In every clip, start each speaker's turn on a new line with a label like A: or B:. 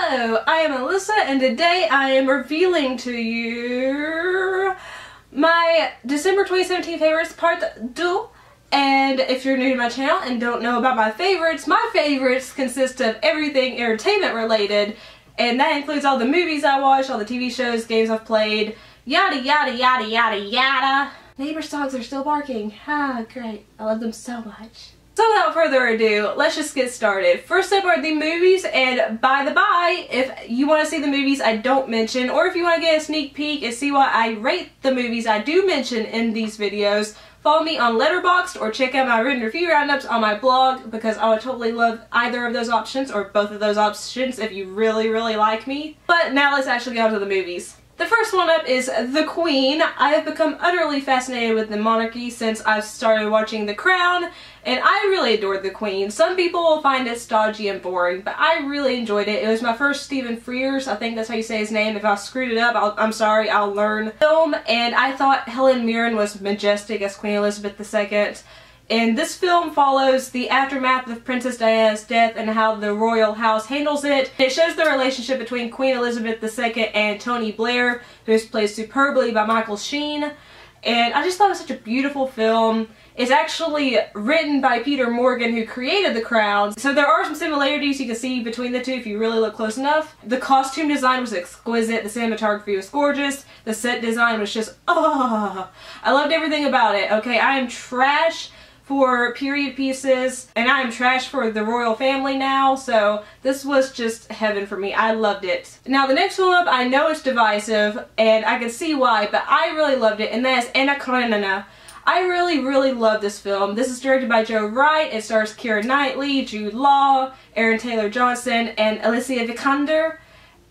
A: Hello, I am Alyssa and today I am revealing to you my December 2017 favorites part 2. And if you're new to my channel and don't know about my favorites consist of everything entertainment related, and that includes all the movies I watched, all the TV shows, games I've played, yada yada yada yada yada. Neighbor's dogs are still barking. Ah, great. I love them so much. So without further ado, let's just get started. First up are the movies, and by the by, if you want to see the movies I don't mention, or if you want to get a sneak peek and see why I rate the movies I do mention in these videos, follow me on Letterboxd or check out my written review roundups on my blog, because I would totally love either of those options, or both of those options if you really, really like me. But now let's actually get on to the movies. The first one up is The Queen. I have become utterly fascinated with the monarchy since I've started watching The Crown, and I really adored The Queen. Some people will find it stodgy and boring, but I really enjoyed it. It was my first Stephen Frears, I think that's how you say his name. If I screwed it up, I'm sorry, I'll learn. Film, and I thought Helen Mirren was majestic as Queen Elizabeth II. And this film follows the aftermath of Princess Diana's death and how the royal house handles it. It shows the relationship between Queen Elizabeth II and Tony Blair, who is played superbly by Michael Sheen. And I just thought it was such a beautiful film. It's actually written by Peter Morgan, who created The Crown. So there are some similarities you can see between the two if you really look close enough. The costume design was exquisite, the cinematography was gorgeous, the set design was just, I loved everything about it. Okay, I am trash for period pieces, and I am trash for the royal family now, so this was just heaven for me. I loved it. Now the next one up, I know it's divisive, and I can see why, but I really loved it, and that is Anna Karenina. I really love this film. This is directed by Joe Wright. It stars Keira Knightley, Jude Law, Aaron Taylor-Johnson, and Alicia Vikander.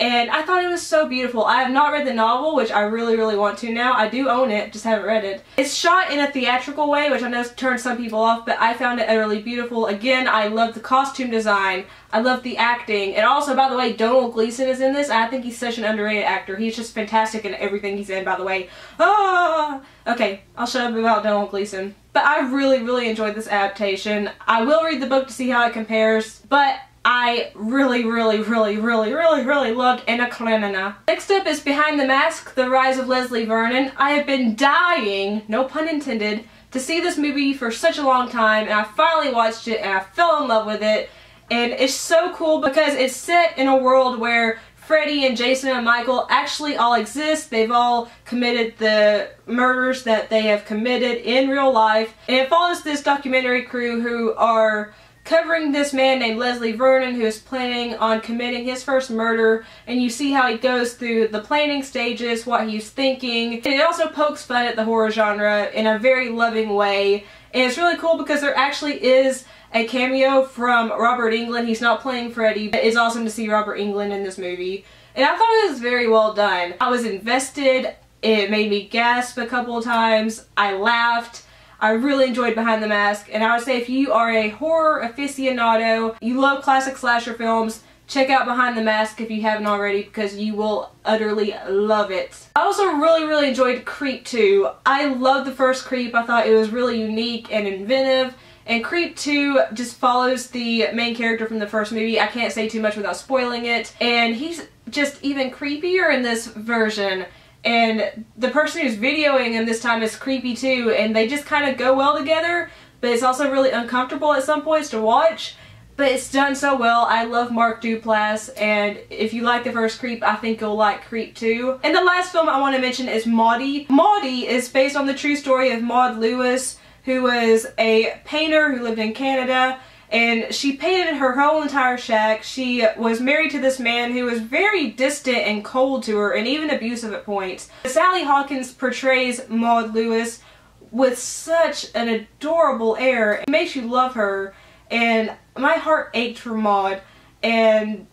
A: And I thought it was so beautiful. I have not read the novel, which I really want to now. I do own it, just haven't read it. It's shot in a theatrical way, which I know turns some people off, but I found it utterly beautiful. Again, I love the costume design. I love the acting. And also, by the way, Donald Gleason is in this. I think he's such an underrated actor. He's just fantastic in everything he's in, by the way. Okay, I'll shut up about Donald Gleason. But I really enjoyed this adaptation. I will read the book to see how it compares, but I really loved Anna Karenina. Next up is Behind the Mask, The Rise of Leslie Vernon. I have been dying, no pun intended, to see this movie for such a long time, and I finally watched it and I fell in love with it. And it's so cool because it's set in a world where Freddy and Jason and Michael actually all exist. They've all committed the murders that they have committed in real life. And it follows this documentary crew who are covering this man named Leslie Vernon, who is planning on committing his first murder, and you see how he goes through the planning stages, what he's thinking. And it also pokes fun at the horror genre in a very loving way. And it's really cool because there actually is a cameo from Robert Englund. He's not playing Freddy, but it's awesome to see Robert Englund in this movie. And I thought it was very well done. I was invested. It made me gasp a couple of times. I laughed. I really enjoyed Behind the Mask, and I would say if you are a horror aficionado, you love classic slasher films, check out Behind the Mask if you haven't already, because you will utterly love it. I also really enjoyed Creep 2. I loved the first Creep. I thought it was really unique and inventive, and Creep 2 just follows the main character from the first movie. I can't say too much without spoiling it, and he's just even creepier in this version. And the person who's videoing him this time is creepy too, and they just kind of go well together, but it's also really uncomfortable at some points to watch, but it's done so well. I love Mark Duplass, and if you like the first Creep, I think you'll like Creep too. And the last film I want to mention is Monty. Monty is based on the true story of Maud Lewis, who was a painter who lived in Canada, and she painted her whole entire shack. She was married to this man who was very distant and cold to her, and even abusive at points. Sally Hawkins portrays Maud Lewis with such an adorable air. It makes you love her, and my heart ached for Maud. And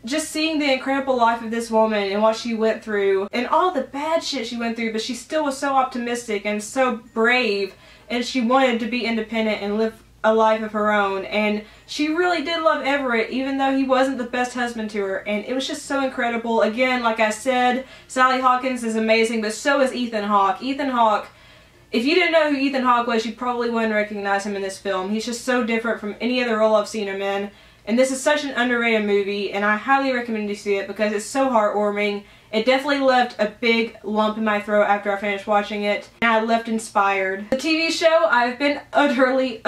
A: just seeing the incredible life of this woman and what she went through, and all the bad shit she went through, but she still was so optimistic and so brave, and she wanted to be independent and live a life of her own, and she really did love Everett, even though he wasn't the best husband to her, and it was just so incredible. Again, like I said, Sally Hawkins is amazing, but so is Ethan Hawke. Ethan Hawke, if you didn't know who Ethan Hawke was, you probably wouldn't recognize him in this film. He's just so different from any other role I've seen him in, And this is such an underrated movie, and I highly recommend you see it because it's so heartwarming. It definitely left a big lump in my throat after I finished watching it, and I left inspired. The TV show I've been utterly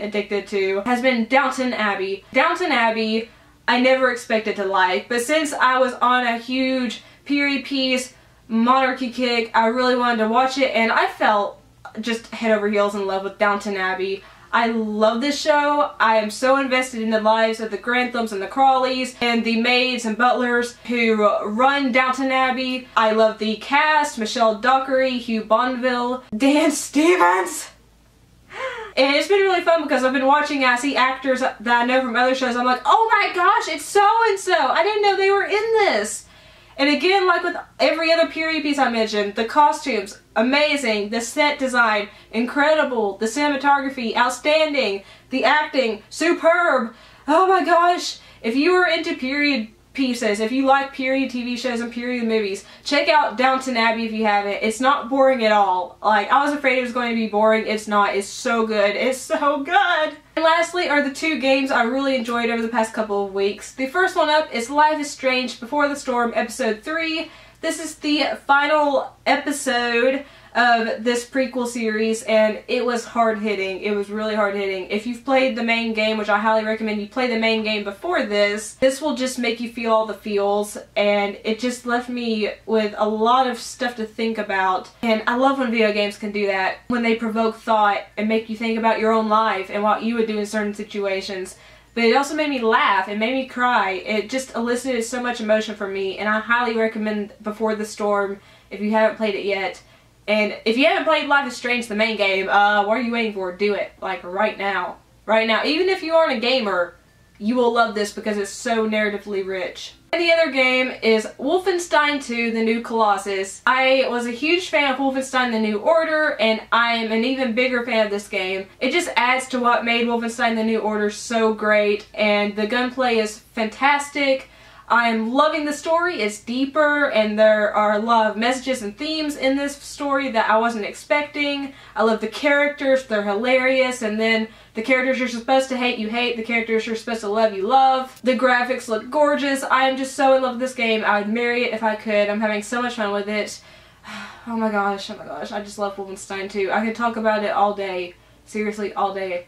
A: addicted to has been Downton Abbey. Downton Abbey, I never expected to like, but since I was on a huge period piece monarchy kick, I really wanted to watch it, and I felt just head over heels in love with Downton Abbey. I love this show. I am so invested in the lives of the Granthams and the Crawleys and the maids and butlers who run Downton Abbey. I love the cast, Michelle Dockery, Hugh Bonneville, Dan Stevens. And it's been really fun because I've been watching, I see actors that I know from other shows. I'm like, oh my gosh, it's so-and-so. I didn't know they were in this. And again, like with every other period piece I mentioned, the costumes, amazing, the set design, incredible, the cinematography, outstanding, the acting, superb. Oh my gosh, if you are into period pieces, if you like period TV shows and period movies, check out Downton Abbey if you haven't. It's not boring at all. Like, I was afraid it was going to be boring. It's not. It's so good. It's so good. And lastly are the two games I really enjoyed over the past couple of weeks. The first one up is Life is Strange Before the Storm Episode 3. This is the final episode of this prequel series, and it was hard-hitting. It was really hard-hitting. If you've played the main game, which I highly recommend you play the main game before this will just make you feel all the feels, and it just left me with a lot of stuff to think about. And I love when video games can do that, when they provoke thought and make you think about your own life and what you would do in certain situations. But it also made me laugh, it made me cry, it just elicited so much emotion from me, and I highly recommend Before the Storm if you haven't played it yet. And if you haven't played Life is Strange, the main game, what are you waiting for? Do it. Like, right now. Right now. Even if you aren't a gamer, you will love this because it's so narratively rich. And the other game is Wolfenstein 2 The New Colossus. I was a huge fan of Wolfenstein The New Order, and I am an even bigger fan of this game. It just adds to what made Wolfenstein The New Order so great, and the gunplay is fantastic. I'm loving the story. It's deeper, and there are a lot of messages and themes in this story that I wasn't expecting. I love the characters. They're hilarious, and then the characters you're supposed to hate, you hate. The characters you're supposed to love, you love. The graphics look gorgeous. I am just so in love with this game. I would marry it if I could. I'm having so much fun with it. Oh my gosh, oh my gosh. I just love Wolfenstein 2. I could talk about it all day. Seriously, all day.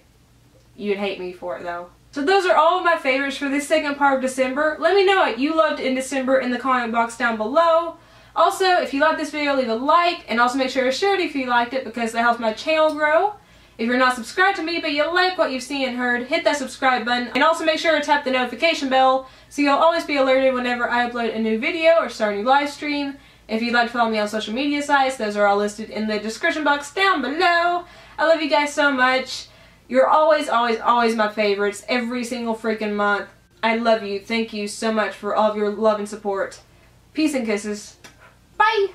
A: You'd hate me for it, though. So those are all of my favorites for this second part of December. Let me know what you loved in December in the comment box down below. Also, if you like this video, leave a like, and also make sure to share it if you liked it because that helps my channel grow. If you're not subscribed to me but you like what you've seen and heard, hit that subscribe button, and also make sure to tap the notification bell so you'll always be alerted whenever I upload a new video or start a new live stream. If you'd like to follow me on social media sites, those are all listed in the description box down below. I love you guys so much. You're always, always, always my favorites every single freaking month. I love you. Thank you so much for all of your love and support. Peace and kisses. Bye!